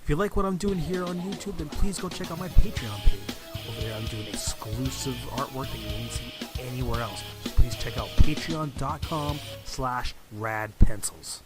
If you like what I'm doing here on YouTube, then please go check out my Patreon page. Over there I'm doing exclusive artwork that you won't see anywhere else. So please check out patreon.com/radpencils.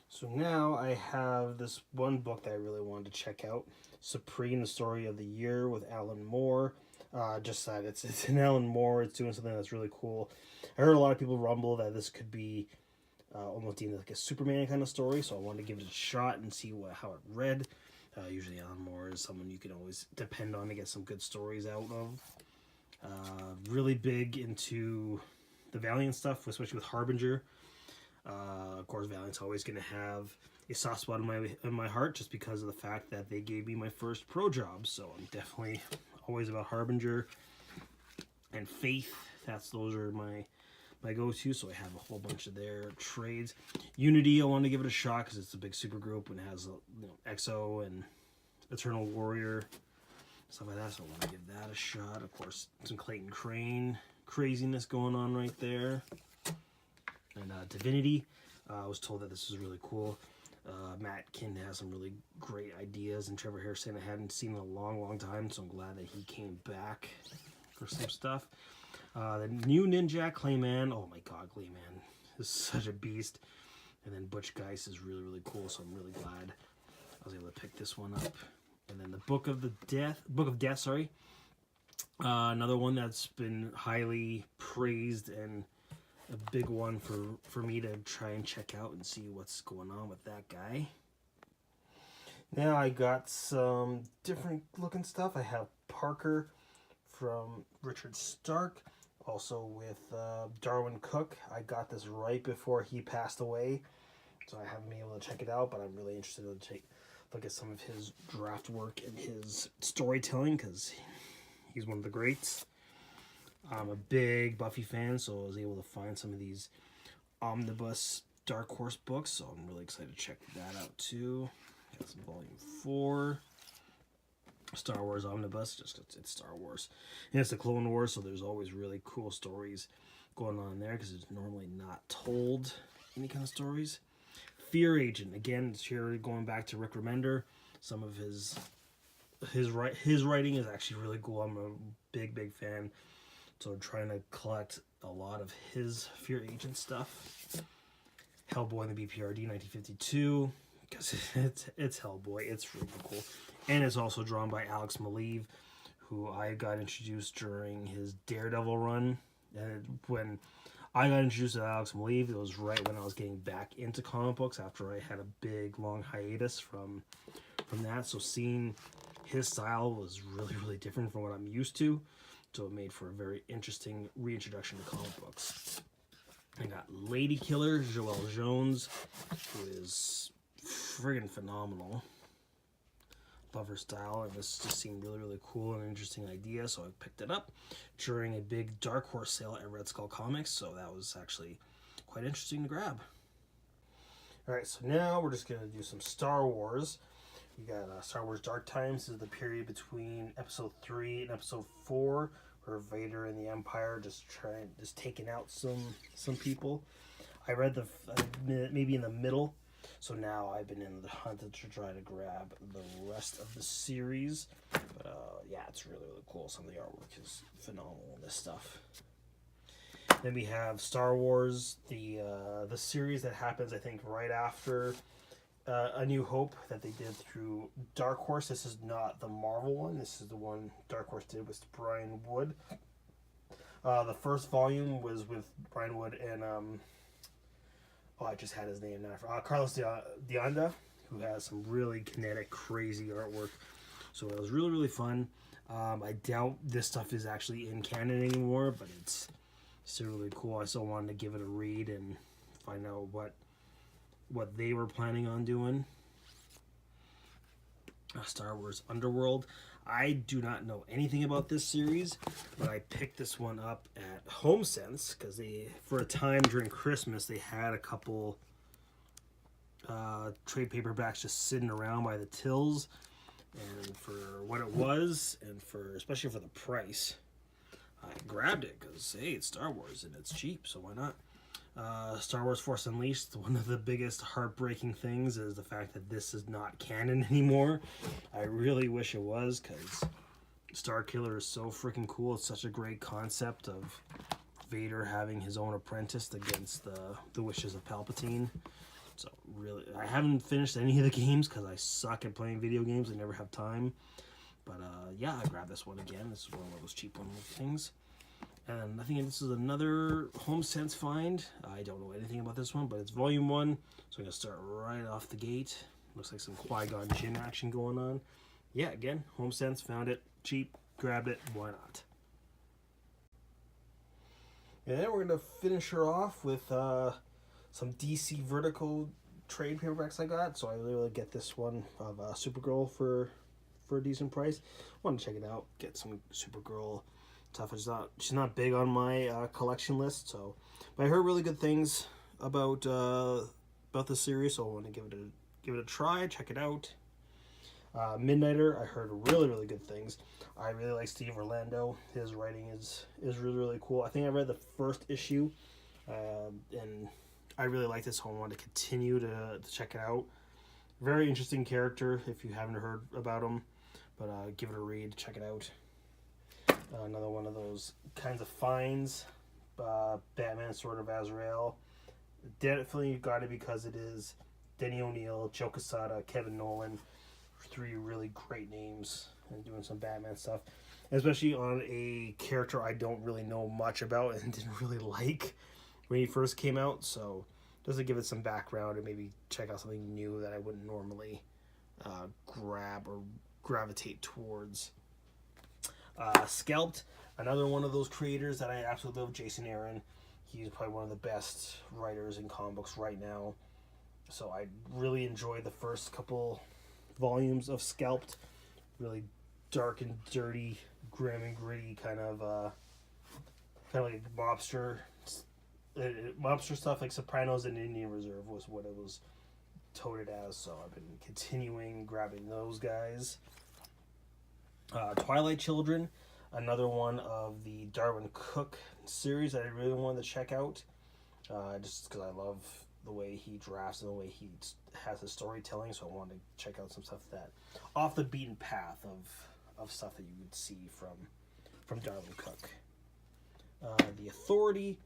So now I have this one book that I really wanted to check out, Supreme, the Story of the Year with Alan Moore. Just that it's an Alan Moore. It's doing something that's really cool. I heard a lot of people rumble that this could be almost deemed like a Superman kind of story, so I wanted to give it a shot and see how it read. Usually Alan Moore is someone you can always depend on to get some good stories out of. Really big into the Valiant stuff, especially with Harbinger. Of course, Valiant's always going to have a soft spot in my heart just because of the fact that they gave me my first pro job. So I'm definitely always about Harbinger and Faith. Those are my go-to. So I have a whole bunch of their trades. Unity, I want to give it a shot because it's a big super group and it has EXO and Eternal Warrior, stuff like that. So I want to give that a shot. Of course, some Clayton Crane craziness going on right there. And Divinity, I was told that this is really cool. Matt Kind has some really great ideas, and Trevor Harrison I hadn't seen in a long time, so I'm glad that he came back for some stuff. The new Ninjak Clayman, oh my god, Clayman is such a beast. And then Butch Geist is really cool, so I'm really glad I was able to pick this one up. And then the Book of Death, sorry. Another one that's been highly praised and a big one for me to try and check out and see what's going on with that guy. Now I got some different looking stuff. I have Parker from Richard Stark, also with Darwin Cook. I got this right before he passed away, so I haven't been able to check it out, but I'm really interested to take a look at some of his draft work and his storytelling because he's one of the greats. I'm a big Buffy fan, so I was able to find some of these omnibus Dark Horse books, so I'm really excited to check that out too. Got some Volume 4. Star Wars Omnibus, just 'cause it's Star Wars. And it's the Clone Wars, so there's always really cool stories going on in there, because it's normally not told any kind of stories. Fear Agent, again, it's here going back to Rick Remender. Some of his writing is actually really cool. I'm a big fan. So I'm trying to collect a lot of his Fear Agent stuff. Hellboy and the BPRD 1952, because it's Hellboy. It's really cool. And it's also drawn by Alex Maleev, who I got introduced during his Daredevil run. And when I got introduced to Alex Maleev, it was right when I was getting back into comic books after I had a big, long hiatus from that. So seeing his style was really different from what I'm used to. So it made for a very interesting reintroduction to comic books. I got Lady Killer, Joelle Jones, who is friggin' phenomenal. Love her style, and this just seemed really cool and an interesting idea, so I picked it up during a big Dark Horse sale at Red Skull Comics, so that was actually quite interesting to grab. Alright, so now we're just going to do some Star Wars. We got Star Wars Dark Times. This is the period between Episode 3 and Episode 4, where Vader and the Empire just taking out some people. I read maybe in the middle, so now I've been in the hunt to try to grab the rest of the series. But yeah, it's really cool. Some of the artwork is phenomenal in this stuff. Then we have Star Wars, the series that happens, I think, right after A New Hope that they did through Dark Horse. This is not the Marvel one. This is the one Dark Horse did with Brian Wood. The first volume was with Brian Wood and I just had his name now. Carlos de Anda, who has some really kinetic, crazy artwork. So it was really fun. I doubt this stuff is actually in canon anymore, but it's still really cool. I still wanted to give it a read and find out what they were planning on doing. Star Wars Underworld. I do not know anything about this series, but I picked this one up at HomeSense because for a time during Christmas, they had a couple trade paperbacks just sitting around by the tills. And for what it was, and for especially for the price, I grabbed it because hey, it's Star Wars and it's cheap, so why not? Star Wars Force Unleashed. One of the biggest heartbreaking things is the fact that this is not canon anymore. I really wish it was, because Star Killer is so freaking cool. It's such a great concept of Vader having his own apprentice against the wishes of Palpatine. So really, I haven't finished any of the games because I suck at playing video games. I never have time. But yeah, I grabbed this one again. This is one of those cheap things. And I think this is another HomeSense find. I don't know anything about this one, but it's volume 1. So I'm going to start right off the gate. Looks like some Qui-Gon Jinn action going on. Yeah, again, HomeSense, found it, cheap, grabbed it, why not? And then we're going to finish her off with some DC Vertical trade paperbacks I got. So I really get this one of Supergirl for a decent price. Want to check it out, get some Supergirl stuff. She's not big on my collection list, so but I heard really good things about the series, so I want to give it a try, check it out. Midnighter, I heard really good things. I really like Steve Orlando. His writing is really cool. I think I read the first issue, and I really like this, so I want to continue to check it out. Very interesting character if you haven't heard about him, but give it a read, check it out. Another one of those kinds of finds, Batman Sword of Azrael. Definitely got it because it is Denny O'Neil, Joe Quesada, Kevin Nolan, 3 really great names, and doing some Batman stuff, especially on a character I don't really know much about and didn't really like when he first came out. So just to give it some background and maybe check out something new that I wouldn't normally grab or gravitate towards. Scalped, another one of those creators that I absolutely love, Jason Aaron. He's probably one of the best writers in comic books right now. So I really enjoyed the first couple volumes of Scalped. Really dark and dirty, grim and gritty kind of like mobster stuff, like Sopranos and Indian Reserve was what it was toted as. So I've been continuing grabbing those guys. Twilight Children, another one of the Darwin Cook series that I really wanted to check out, just because I love the way he drafts and the way he has his storytelling, so I wanted to check out some stuff that off the beaten path of stuff that you would see from Darwin Cook. The Authority,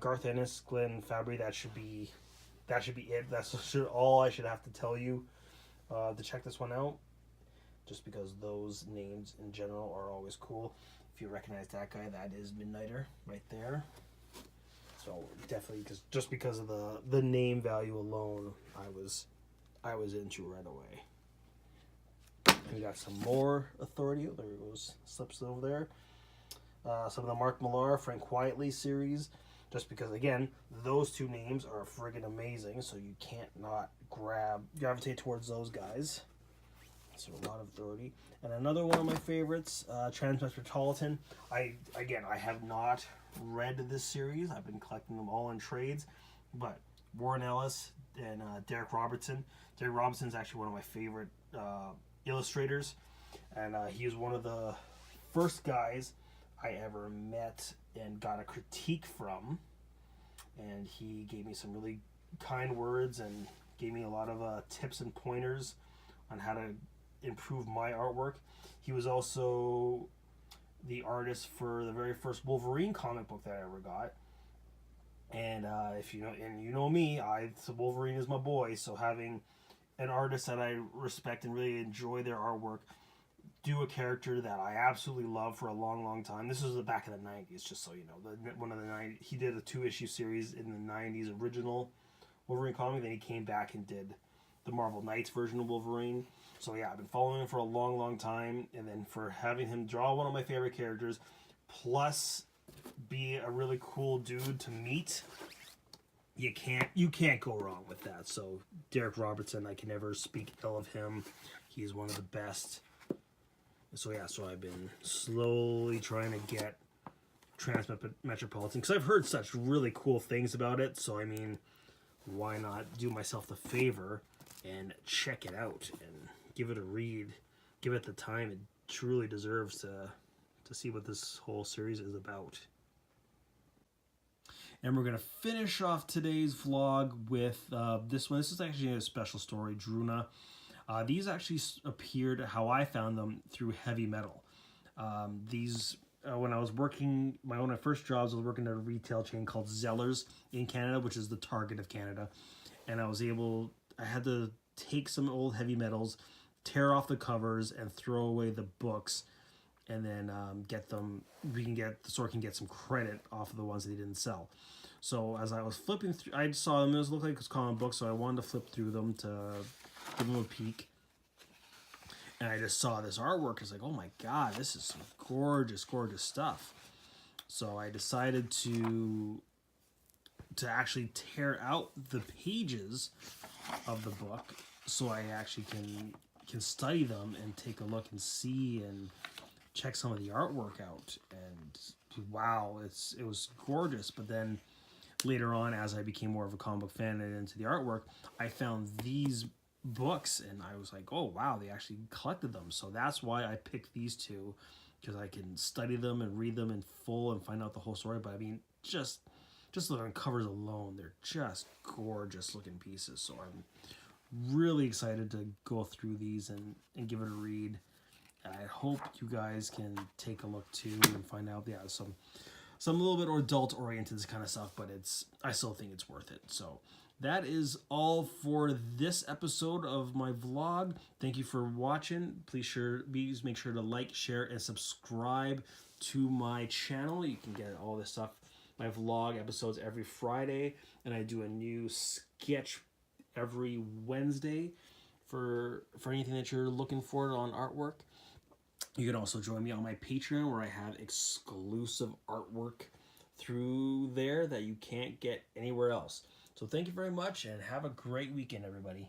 Garth Ennis, Glenn Fabry, that should be it. That's all I should have to tell you to check this one out. Just because those names in general are always cool. If you recognize that guy, that is Midnighter right there. So definitely, because of the name value alone, I was into right away. And we got some more Authority. There he goes, slips over there. Some of the Mark Millar, Frank Quietly series. Just because, again, those 2 names are friggin' amazing, so you can't not gravitate towards those guys. So a lot of Authority. And another one of my favorites, Transmetropolitan. I have not read this series. I've been collecting them all in trades. But Warren Ellis and Derek Robertson. Derek Robertson is actually one of my favorite illustrators. And he was one of the first guys I ever met and got a critique from. And he gave me some really kind words and gave me a lot of tips and pointers on how to improve my artwork. He was also the artist for the very first Wolverine comic book that I ever got. And if you know me, Wolverine is my boy. So having an artist that I respect and really enjoy their artwork do a character that I absolutely love for a long time. This was the back of the 90s, just so you know. One of the 90s, he did a 2-issue series in the 90s original Wolverine comic. Then he came back and did the Marvel Knights version of Wolverine. So yeah, I've been following him for a long time, and then for having him draw one of my favorite characters, plus be a really cool dude to meet, you can't go wrong with that. So Derek Robertson, I can never speak ill of him. He's one of the best. So yeah, so I've been slowly trying to get Transmetropolitan because I've heard such really cool things about it. So I mean, why not do myself the favor and check it out and give it a read give it the time it truly deserves to see what this whole series is about. And we're going to finish off today's vlog with this one. This is actually a special story, Druna. These actually appeared, how I found them, through Heavy Metal. These, when I was working, one of my first jobs, I was working at a retail chain called Zellers in Canada, which is the Target of Canada. And I had to take some old Heavy Metals, tear off the covers, and throw away the books, and then the store can get some credit off of the ones that they didn't sell. So as I was flipping through, I saw them, it looked like it was comic books, so I wanted to flip through them to give them a peek. And I just saw this artwork. I was like, oh my god, this is some gorgeous, gorgeous stuff. So I decided to actually tear out the pages of the book so I actually can study them and take a look and see and check some of the artwork out. And wow, it was gorgeous. But then later on, as I became more of a comic book fan and into the artwork, I found these books and I was like, oh wow, they actually collected them. So that's why I picked these two, because I can study them and read them in full and find out the whole story. But I mean, just looking on covers alone, they're just gorgeous looking pieces. So I'm really excited to go through these and give it a read. And I hope you guys can take a look too and find out, yeah, some little bit adult oriented kind of stuff, but I still think it's worth it. So that is all for this episode of my vlog. Thank you for watching. Please make sure to like, share, and subscribe to my channel. You can get all this stuff, my vlog episodes every Friday, and I do a new sketch every Wednesday for anything that you're looking for on artwork. You can also join me on my Patreon, where I have exclusive artwork through there that you can't get anywhere else. So thank you very much, and have a great weekend, everybody.